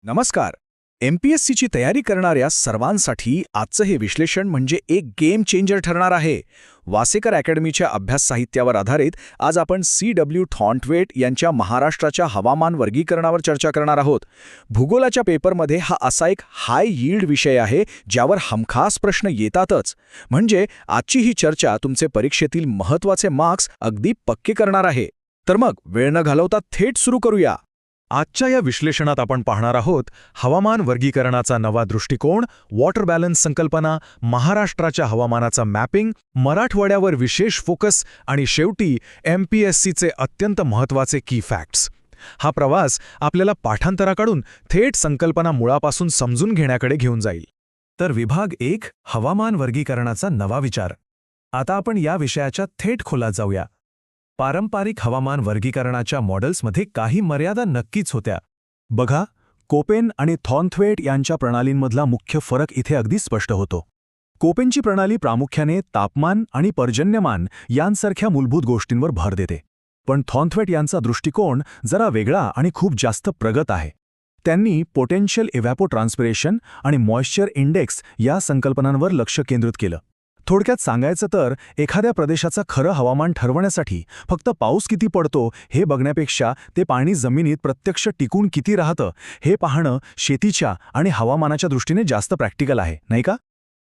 नमस्कार. एमपीएससीची तयारी करणाऱ्या सर्वांसाठी आजचं हे विश्लेषण म्हणजे एक गेम चेंजर ठरणार आहे. वासेकर अकॅडमीच्या अभ्यास साहित्यावर आधारित आज आपण CW थॉर्नटवेट यांच्या महाराष्ट्राच्या हवामान वर्गीकरणावर चर्चा करणार आहोत. भूगोलाच्या पेपरमध्ये हा असा एक हाय यील्ड विषय आहे ज्यावर हमखास प्रश्न येतातच. म्हणजे आजची ही चर्चा तुमचे परीक्षेतील महत्त्वाचे मार्क्स अगदी पक्के करणार आहे. तर मग वेळ न घालवता थेट सुरू करूया. आजच्या या विश्लेषणात आपण पाहणार आहोत हवामान वर्गीकरणाचा नवा दृष्टिकोन, वॉटर बॅलन्स संकल्पना, महाराष्ट्राच्या हवामानाचा मॅपिंग, मराठवाड्यावर विशेष फोकस आणि शेवटी MPSCचे अत्यंत महत्त्वाचे की फॅक्ट्स. हा प्रवास आपल्याला पाठांतराकडून थेट संकल्पना मुळापासून समजून घेण्याकडे घेऊन जाईल. तर विभाग 1, हवामान वर्गीकरणाचा नवा विचार. आता आपण या विषयाच्या थेट खोलात जाऊया. पारंपरिक हवामान वर्गीकरणाच्या मॉडेल्समध्ये काही मर्यादा नक्कीच होत्या. बघा, कोपेन आणि थॉर्नथवेट यांच्या प्रणालींमधला मुख्य फरक इथे अगदी स्पष्ट होतो. कोपेनची प्रणाली प्रामुख्याने तापमान आणि पर्जन्यमान यांसारख्या मूलभूत गोष्टींवर भर देते. पण थॉर्नथवेट यांचा दृष्टिकोन जरा वेगळा आणि खूप जास्त प्रगत आहे. त्यांनी पोटेन्शियल इव्हॅपोट्रान्स्पिरेशन आणि मॉइश्चर इंडेक्स या संकल्पनांवर लक्ष केंद्रित केलं. थोडक्यात सांगायचं तर एखाद्या प्रदेशाचं खरं हवामान ठरवण्यासाठी फक्त पाऊस किती पडतो हे बघण्यापेक्षा ते पाणी जमिनीत प्रत्यक्ष टिकून किती राहतं हे पाहणं शेतीच्या आणि हवामानाच्या दृष्टीने जास्त प्रॅक्टिकल आहे, नाही का?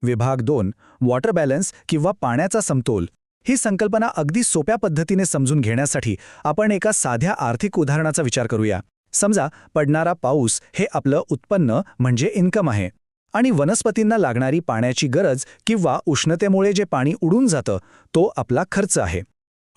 विभाग 2, वॉटर बॅलन्स किंवा पाण्याचा समतोल. ही संकल्पना अगदी सोप्या पद्धतीने समजून घेण्यासाठी आपण एका साध्या आर्थिक उदाहरणाचा विचार करूया. समजा पडणारा पाऊस हे आपलं उत्पन्न म्हणजे इन्कम आहे आणि वनस्पतींना लागणारी पाण्याची गरज किंवा उष्णतेमुळे जे पाणी उडून जातं तो आपला खर्च आहे.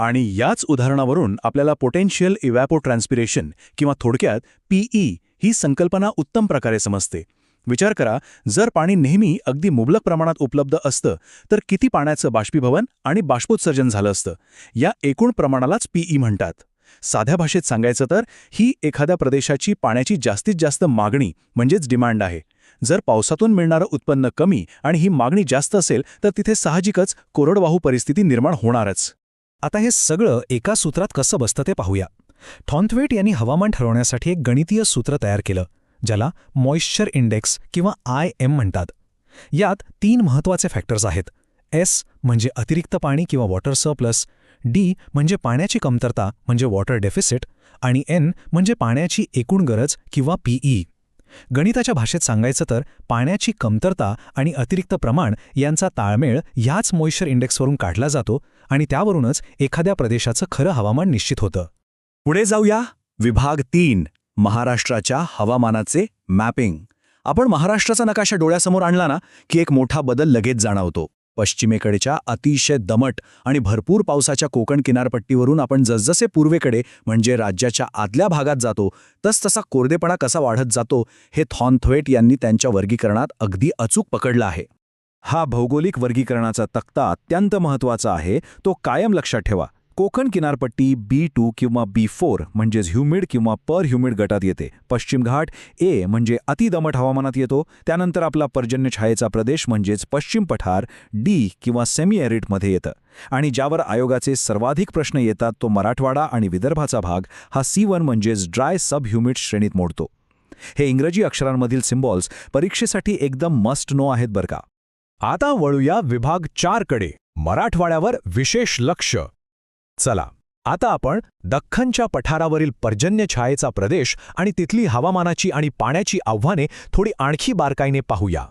आणि याच उदाहरणावरून आपल्याला पोटेन्शियल इव्हॅपोट्रान्स्पिरेशन किंवा थोडक्यात PE ही संकल्पना उत्तम प्रकारे समजते. विचार करा, जर पाणी नेहमी अगदी मुबलक प्रमाणात उपलब्ध असतं तर किती पाण्याचं बाष्पीभवन आणि बाष्पोत्सर्जन झालं असतं. या एकूण प्रमाणालाच PE म्हणतात. साध्या भाषेत सांगायचं तर ही एखाद्या प्रदेशाची पाण्याची जास्तीत जास्त मागणी म्हणजेच डिमांड आहे. जर पावसातून मिळणारं उत्पन्न कमी आणि ही मागणी जास्त असेल तर तिथे साहजिकच कोरडवाहू परिस्थिती निर्माण होणारच. आता हे सगळं एका सूत्रात कसं बसतं ते पाहूया. थॉर्नथवेट यांनी हवामान ठरवण्यासाठी एक गणितीय सूत्र तयार केलं ज्याला मॉइश्चर इंडेक्स किंवा IM म्हणतात. यात 3 महत्त्वाचे फॅक्टर्स आहेत. S म्हणजे अतिरिक्त पाणी किंवा वॉटर सरप्लस, D म्हणजे पाण्याची कमतरता म्हणजे वॉटर डेफिसिट आणि N म्हणजे पाण्याची एकूण गरज किंवा PE. गणिताच्या भाषेत सांगायचं तर पाण्याची कमतरता आणि अतिरिक्त प्रमाण यांचा ताळमेळ ह्याच मॉइश्चर इंडेक्सवरून काढला जातो आणि त्यावरूनच एखाद्या प्रदेशाचं खरं हवामान निश्चित होतं. पुढे जाऊया. विभाग 3, महाराष्ट्राच्या हवामानाचे मॅपिंग. आपण महाराष्ट्राचा नकाशा डोळ्यासमोर आणला ना की एक मोठा बदल लगेच जाणवतो. पश्चिमेकडच्या अतिशय दमट आणि भरपूर पावसाच्या कोकण किनारपट्टीवरून आपण जसजसे पूर्वेकडे म्हणजे राज्याच्या आतल्या भागात जातो तसतसा कोरडेपणा कसा वाढत जातो हे थॉर्नथवेट यांनी त्यांच्या वर्गीकरणात अगदी अचूक पकडला आहे. हा भौगोलिक वर्गीकरणाचा तक्ता अत्यंत महत्त्वाचा आहे, तो कायम लक्षात ठेवा. कोकण किनारपट्टी B2 किंवा B4 म्हणजेच ह्युमिड किंवा पर ह्युमिड गटात येते. पश्चिम घाट A म्हणजे अतिदमट हवामानात येतो. त्यानंतर आपला पर्जन्य छायेचा प्रदेश म्हणजेच पश्चिम पठार D किंवा सेमी एरिडमध्ये येतं. आणि ज्यावर आयोगाचे सर्वाधिक प्रश्न येतात तो मराठवाडा आणि विदर्भाचा भाग हा C1 म्हणजेच ड्राय सब ह्युमिड श्रेणीत मोडतो. हे इंग्रजी अक्षरांमधील सिम्बॉल्स परीक्षेसाठी एकदम मस्ट नो आहेत बरं का. आता वळूया विभाग 4 कडे, मराठवाड्यावर विशेष लक्ष. चला, आता आपण दख्खनच्या पठारावरील पर्जन्य छायेचा प्रदेश आणि तिथली हवामानाची आणि पाण्याची आव्हाने थोडी आणखी बारकाईने पाहूया.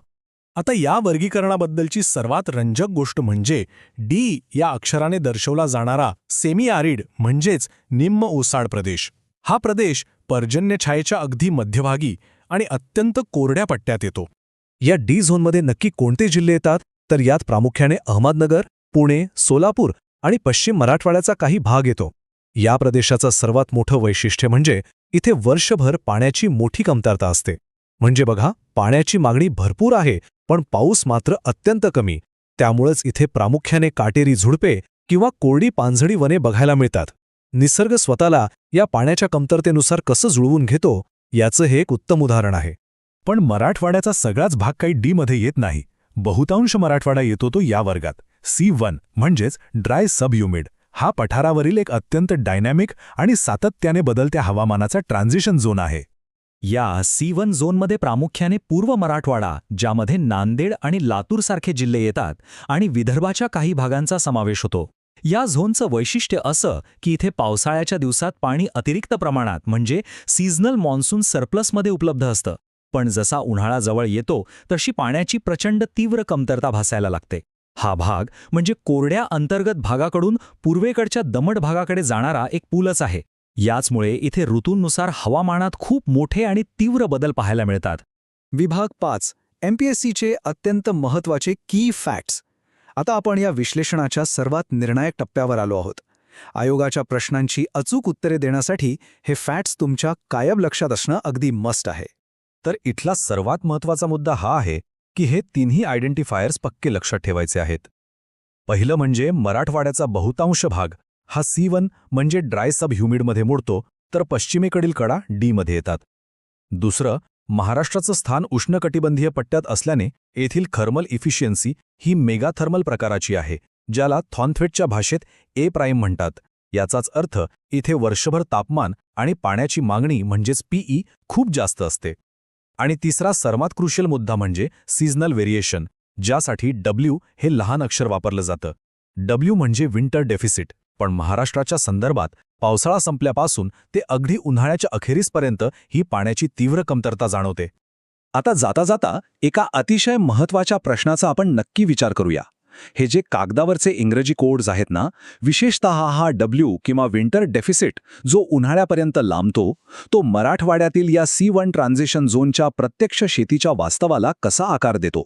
आता या वर्गीकरणाबद्दलची सर्वात रंजक गोष्ट म्हणजे D या अक्षराने दर्शवला जाणारा सेमी आरिड म्हणजेच निम्न ओसाड प्रदेश. हा प्रदेश पर्जन्य छायेच्या अगदी मध्यभागी आणि अत्यंत कोरड्या पट्ट्यात येतो. या D झोनमध्ये नक्की कोणते जिल्हे येतात तर यात प्रामुख्याने अहमदनगर, पुणे, सोलापूर आणि पश्चिम मराठवाड्याचा काही भाग येतो. या प्रदेशाचं सर्वात मोठं वैशिष्ट्य म्हणजे इथे वर्षभर पाण्याची मोठी कमतरता असते. म्हणजे बघा, पाण्याची मागणी भरपूर आहे पण पाऊस मात्र अत्यंत कमी. त्यामुळेच इथे प्रामुख्याने काटेरी झुडपे किंवा कोरडी पानझडी वने बघायला मिळतात. निसर्ग स्वतःला या पाण्याच्या कमतरतेनुसार कसं जुळवून घेतो याचं हे एक उत्तम उदाहरण आहे. पण मराठवाड्याचा सगळाच भाग काही D मध्ये येत नाही. बहुतांश मराठवाडा येतो तो या वर्गात. C1 म्हणजेच ड्राय सब ह्युमिड. हा पठारावरील एक अत्यंत डायनॅमिक आणि सातत्याने बदलत्या हवामानाचा ट्रान्झिशन झोन आहे. या C1 झोनमध्ये प्रामुख्याने पूर्व मराठवाडा, ज्यामध्ये नांदेड आणि लातूरसारखे जिल्हे येतात, आणि विदर्भाच्या काही भागांचा समावेश होतो. या झोनचं वैशिष्ट्य असं की इथे पावसाळ्याच्या दिवसात पाणी अतिरिक्त प्रमाणात म्हणजे सीझनल मॉन्सून सरप्लसमध्ये उपलब्ध असतं, पण जसा उन्हाळा जवळ येतो तशी पाण्याची प्रचंड तीव्र कमतरता भासायला लागते. हा भाग म्हणजे कोरड्या अंतर्गत भागाकडून पूर्वेकडच्या दमट भागाकडे जाणारा एक पूलच आहे. याचमुळे इथे ऋतूंनुसार हवामानात खूप मोठे आणि तीव्र बदल पाहायला मिळतात. विभाग 5 MPSCचे अत्यंत महत्त्वाचे की फॅक्ट्स. आता आपण या विश्लेषणाच्या सर्वात निर्णायक टप्प्यावर आलो आहोत. आयोगाच्या प्रश्नांची अचूक उत्तरे देण्यासाठी हे फॅक्ट्स तुमच्या कायम लक्षात असणं अगदी मस्ट आहे. तर इथला सर्वात महत्त्वाचा मुद्दा हा आहे की हे तिन्ही आयडेंटिफायर्स पक्के लक्षात ठेवायचे आहेत. पहिलं म्हणजे मराठवाड्याचा बहुतांश भाग हा C1 म्हणजे ड्राय सब ह्युमिडमध्ये मोडतो, तर पश्चिमेकडील कडा Dमध्ये येतात. दुसरं, महाराष्ट्राचं स्थान उष्णकटिबंधीय पट्ट्यात असल्याने येथील थर्मल इफिशियन्सी ही मेगाथर्मल प्रकाराची आहे, ज्याला थॉनथ्वेटच्या भाषेत A' म्हणतात. याचाच अर्थ इथे वर्षभर तापमान आणि पाण्याची मागणी म्हणजेच PE खूप जास्त असते. आणि तिसरा सर्वात क्रुशियल मुद्दा म्हणजे सीझनल व्हेरिएशन, ज्यासाठी W हे लहान अक्षर वापरलं जातं. W म्हणजे विंटर डेफिसिट, पण महाराष्ट्राच्या संदर्भात पावसाळा संपल्यापासून ते अगदी उन्हाळ्याच्या अखेरीसपर्यंत ही पाण्याची तीव्र कमतरता जाणवते. आता जाता जाता एका अतिशय महत्त्वाच्या प्रश्नाचा आपण नक्की विचार करूया. हे जे कागदावरचे इंग्रजी कोड्स आहेत ना, विशेषतः हा W किंवा विंटर डेफिसिट जो उन्हाळ्यापर्यंत लांबतो, तो मराठवाड्यातील या C1 ट्रान्झिशन झोनच्या प्रत्यक्ष शेतीच्या वास्तवाला कसा आकार देतो?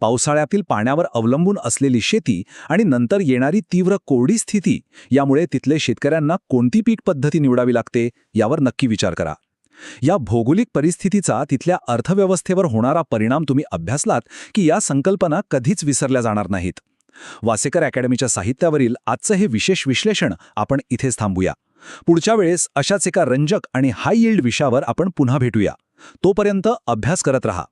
पावसाळ्यातील पाण्यावर अवलंबून असलेली शेती आणि नंतर येणारी तीव्र कोरडी स्थिती यामुळे तिथले शेतकऱ्यांना कोणती पीक पद्धती निवडावी लागते यावर नक्की विचार करा. या भौगोलिक परिस्थितीचा तिथल्या अर्थव्यवस्थेवर होणारा परिणाम तुम्ही अभ्यासलात की या संकल्पना कधीच विसरल्या जाणार नाहीत. वासेकर अकॅडमीच्या साहित्यावरील आजचं हे विशेष विश्लेषण आपण इथेच थांबूया. पुढच्या वेळेस अशाच एका रंजक आणि हाय यील्ड विषयावर आपण पुन्हा भेटूया. तोपर्यंत अभ्यास करत रहा.